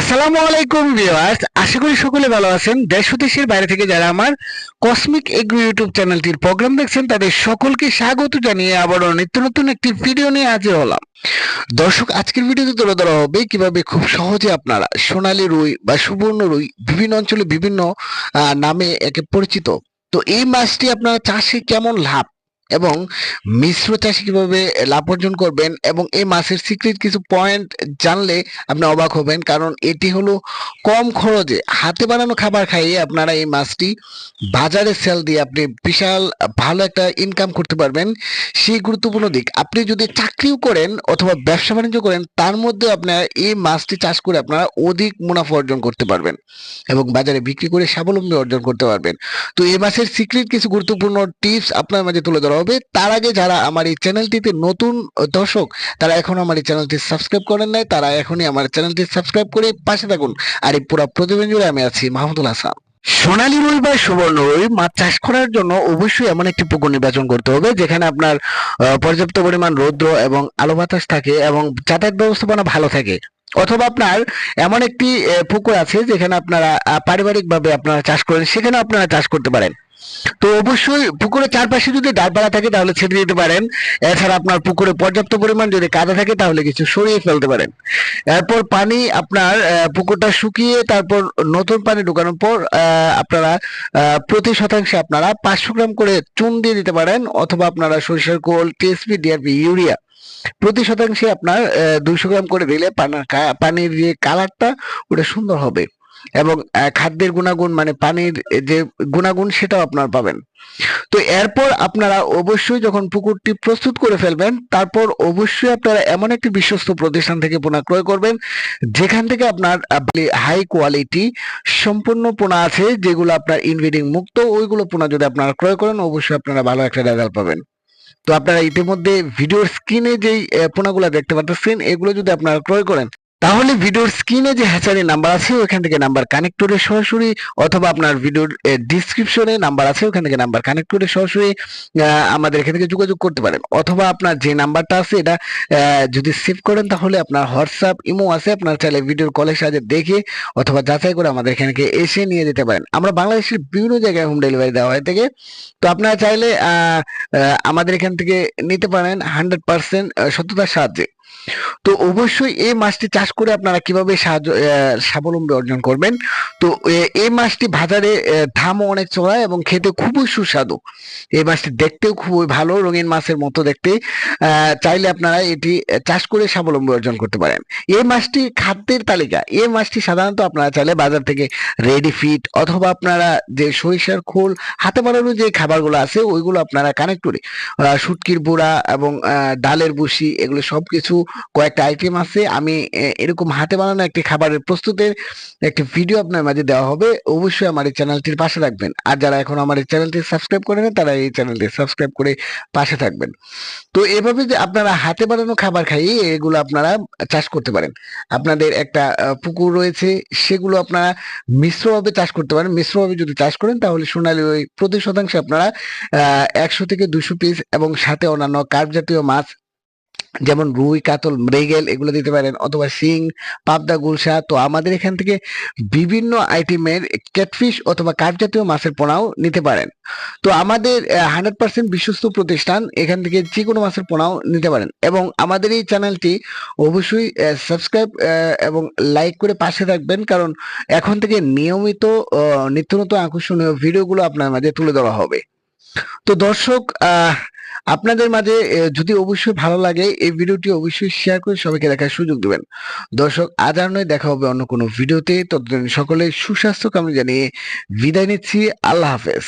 আসসালামু আলাইকুম ভিউয়ার্স, আশা করি সকলে ভালো আছেন। দেশ ও দেশের বাইরে থেকে যারা আমার কসমিক এগ্রো ইউটিউব চ্যানেলটির প্রোগ্রাম দেখছেন তাদের সকলকে স্বাগত জানিয়ে আবারও নিত্য নতুন একটি ভিডিও নিয়ে হাজির হলাম। দর্শক, আজকের ভিডিওতে তুলে ধরা হবে কিভাবে খুব সহজে আপনারা সোনালী রুই বা সুবর্ণ রুই বিভিন্ন অঞ্চলে বিভিন্ন নামে একে পরিচিত। তো এই মাছটি আপনারা চাষে কেমন লাভ এবং মিশ্র চাষে কিভাবে লাভ অর্জন করবেন এবং এই মাছের সিক্রেট কিছু পয়েন্ট জানলে আপনি অবাক হবেন, কারণ এটি হলো কম খরচে হাতে বানানো খাবার খাইয়ে আপনারা এই মাছটি বাজারে সেল দিয়ে আপনি বিশাল ভালো একটা ইনকাম করতে পারবেন। সেই গুরুত্বপূর্ণ দিক, আপনি যদি চাকরিও করেন অথবা ব্যবসা বাণিজ্য করেন তার মধ্যে আপনারা এই মাছটি চাষ করে আপনারা অধিক মুনাফা অর্জন করতে পারবেন এবং বাজারে বিক্রি করে স্বাবলম্বী অর্জন করতে পারবেন। তো এই মাছের সিক্রেট কিছু গুরুত্বপূর্ণ টিপস আপনার মাঝে তুলে ধরা হবে। তার আগে যারা আমার এই চ্যানেলটিতে নতুন দর্শক, তারা এখনো আমার এই চ্যানেলটি সাবস্ক্রাইব করেন নাই, তারা এখনই আমার চ্যানেলটি সাবস্ক্রাইব করে পাশে থাকুন। আর এই পুরো প্রতিবেদন জুড়ে আমি আছি মাহমুদুল হাসান। সোনালী রুই বা সুবর্ণ রুই মাছ চাষ করার জন্য অবশ্যই এমন একটি পুকুর নির্বাচন করতে হবে যেখানে আপনার পর্যাপ্ত পরিমাণ রৌদ্র এবং আলো বাতাস থাকে এবং যাতায়াত ব্যবস্থাপনা ভালো থাকে। অথবা আপনার এমন একটি পুকুর আছে যেখানে আপনারা পারিবারিকভাবে আপনারা চাষ করেন, সেখানে আপনারা চাষ করতে পারেন। তো অবশ্যই পুকুরের চারপাশে যদি ডালপালা থাকে তাহলে ছেড়ে দিতে পারেন। এছাড়া আপনার পুকুরে পর্যাপ্ত পরিমাণ যদি কাদা থাকে তাহলে কিছু সরিয়ে ফেলতে পারেন। এরপর পানি আপনার পুকুরটা শুকিয়ে তারপর নতুন পানি ঢোকানোর পর আপনারা প্রতি শতাংশে আপনারা 500 গ্রাম করে চুন দিয়ে দিতে পারেন, অথবা আপনারা সরিষার খোল, টিএসপি, ডিআরপি, ইউরিয়া প্রতি শতাংশে আপনার 200 গ্রাম করে দিলে পানির যে কালারটা ওটা সুন্দর হবে এবং খাদ্যের গুণাগুণ মানে পানির যে গুণাগুণ সেটাও আপনারা পাবেন। তো এরপর আপনারা অবশ্যই যখন পুকুরটি প্রস্তুত করে ফেলবেন তারপর অবশ্যই আপনারা এমন একটি বিশ্বস্ত প্রতিষ্ঠান থেকে পোনা ক্রয় করবেন যেখান থেকে আপনার হাই কোয়ালিটি সম্পূর্ণ পোনা আছে, যেগুলো আপনার ইনব্রিডিং মুক্ত। ওইগুলো পোনা যদি আপনারা ক্রয় করেন অবশ্যই আপনারা ভালো একটা রেজাল্ট পাবেন। তো আপনারা ইতিমধ্যে ভিডিওর স্ক্রিনে যেই পোনাগুলো দেখতে পাচ্ছেন এগুলো যদি আপনারা ক্রয় করেন তাহলে ভিডিওর স্ক্রিনে যে হ্যাচারি নাম্বার আছে ওখান থেকে নাম্বার কানেক্ট করে সরাসরি, অথবা আপনার ভিডিওর ডিসক্রিপশনে নাম্বার আছে ওখান থেকে নাম্বার কানেক্ট করে সরাসরি আমাদের এখান থেকে যোগাযোগ করতে পারেন। অথবা আপনার যে নাম্বারটা আছে এটা যদি সেভ করেন তাহলে আপনার হোয়াটসঅ্যাপ, ইমো আছে, আপনার চাইলে ভিডিওর কলের সাহায্যে দেখে অথবা যাচাই করে আমাদের এখানে এসে নিয়ে যেতে পারেন। আমরা বাংলাদেশের বিভিন্ন জায়গায় হোম ডেলিভারি দেওয়া হয়ে থাকে। তো আপনারা চাইলে আমাদের এখান থেকে নিতে পারেন 100% সততার সাহায্যে। তো অবশ্যই এই মাছটি চাষ করে আপনারা কিভাবে স্বাবলম্বী অর্জন করবেন। তো এই মাছটি বাজারে দামও অনেক চড়া এবং খেতে খুবই সুস্বাদু। এই মাছটি দেখতেও খুবই ভালো, রঙিন মাছের মতো দেখতে। চাইলে আপনারা এটি চাষ করে স্বাবলম্বী অর্জন করতে পারেন। এই মাছটি খাদ্যের তালিকা, এই মাছটি সাধারণত আপনারা চাইলে বাজার থেকে রেডি ফিট অথবা আপনারা যে সরিষার খোল হাতে বানানো যে খাবারগুলো আছে ওইগুলো আপনারা কানেক্ট করে শুটকির বুড়া এবং ডালের বুসি এগুলো সবকিছু কয়েকটা আইটেম আছে। আমি এরকম হাতে বানানো একটি খাবারের প্রস্তুতের একটি ভিডিও আপনার মাঝে দেওয়া হবে। অবশ্যই আমার এই চ্যানেলটির পাশে থাকবেন। আর যারা এখন আমার এই চ্যানেলটি সাবস্ক্রাইব করেন তারা এই চ্যানেলটি সাবস্ক্রাইব করে পাশে থাকবেন। তো এভাবে যে আপনারা হাতে বানানো খাবার খাইয়ে এগুলো আপনারা চাষ করতে পারেন। আপনাদের একটা পুকুর রয়েছে, সেগুলো আপনারা মিশ্রভাবে চাষ করতে পারেন। মিশ্রভাবে যদি চাষ করেন তাহলে সোনালী ওই প্রতি শতাংশে আপনারা 100 থেকে 200 পিস এবং সাথে অন্যান্য কার্প জাতীয় মাছ যেমন রুই, কাতল, মৃগেল এগুলো দিতে পারেন, অথবা শিং, পাবদা, গুলশা। তো আমাদের এখান থেকে বিভিন্ন আইটেমের ক্যাটফিশ অথবা কার্প জাতীয় মাছের পোনাও নিতে পারেন। তো আমাদের 100% বিশ্বস্ত প্রতিষ্ঠান, এখান থেকে যে কোনো মাছের পোনাও নিতে পারেন। এবং আমাদের এই চ্যানেলটি অবশ্যই সাবস্ক্রাইব এবং লাইক করে পাশে থাকবেন, কারণ এখন থেকে নিয়মিত নিত্য নতুন আকর্ষণীয় ভিডিওগুলো আপনার মাঝে তুলে ধরা হবে। তো দর্শক, আপনাদের মাঝে যদি অবশ্যই ভালো লাগে এই ভিডিওটি অবশ্যই শেয়ার করে সবাইকে দেখার সুযোগ দিবেন। দর্শক, আজ আর নয়, দেখা হবে অন্য কোনো ভিডিওতে। ততদিন সকলে সুস্বাস্থ্য কামনা জানিয়ে বিদায় নিচ্ছি। আল্লাহ হাফেজ।